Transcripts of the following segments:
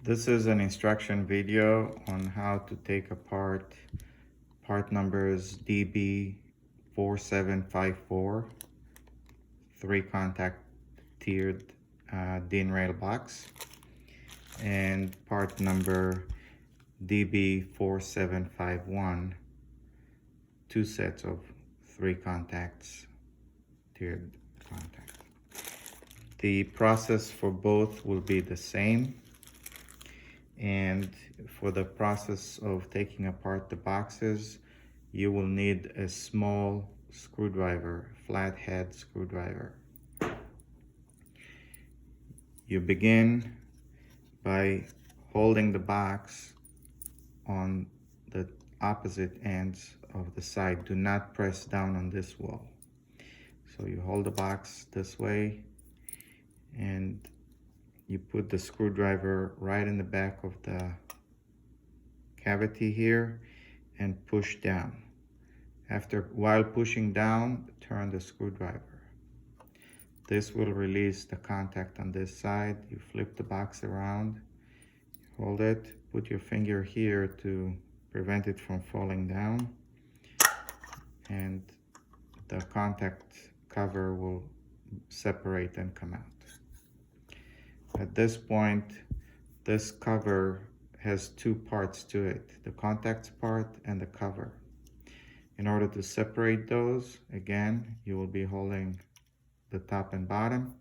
This is an instruction video on how to take apart part numbers DB4754, 3-contact tiered DIN rail box, and part number DB4751, 2 sets of 3 contacts, tiered contact. The process for both will be the same. And for the process of taking apart the boxes, you will need a small screwdriver, flathead screwdriver. You begin by holding the box on the opposite ends of the side. Do not press down on this wall. So you hold the box this way and you put the screwdriver right in the back of the cavity here and push down. While pushing down, turn the screwdriver. This will release the contact on this side. You flip the box around, hold it, put your finger here to prevent it from falling down, and the contact cover will separate and come out. At this point, this cover has 2 parts to it, the contacts part and the cover. In order to separate those, again, you will be holding the top and bottom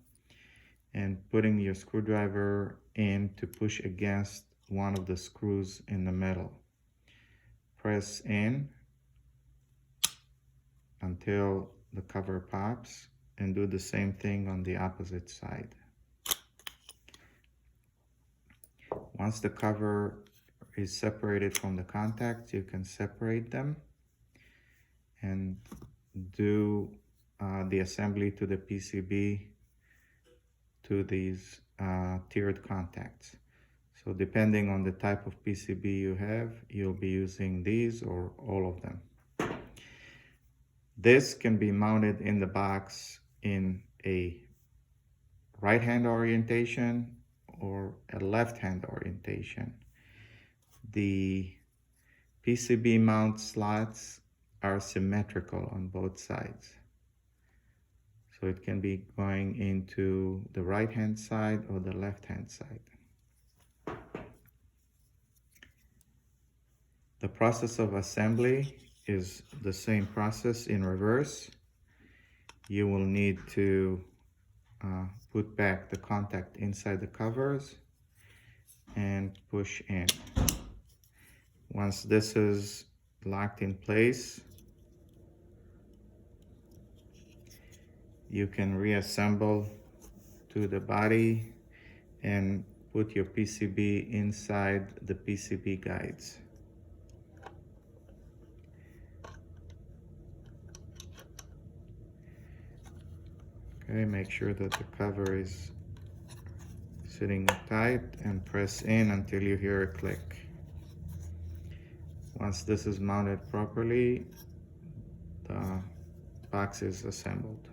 and putting your screwdriver in to push against one of the screws in the middle. Press in until the cover pops and do the same thing on the opposite side. Once the cover is separated from the contacts, you can separate them and do the assembly to the PCB to these tiered contacts. So depending on the type of PCB you have, you'll be using these or all of them. This can be mounted in the box in a right-hand orientation or a left-hand orientation. The PCB mount slots are symmetrical on both sides. So it can be going into the right-hand side or the left-hand side. The process of assembly is the same process in reverse. You will need to put back the contact inside the covers and push in. Once this is locked in place, you can reassemble to the body and put your PCB inside the PCB guides. Okay, make sure that the cover is sitting tight and press in until you hear a click. Once this is mounted properly, the box is assembled.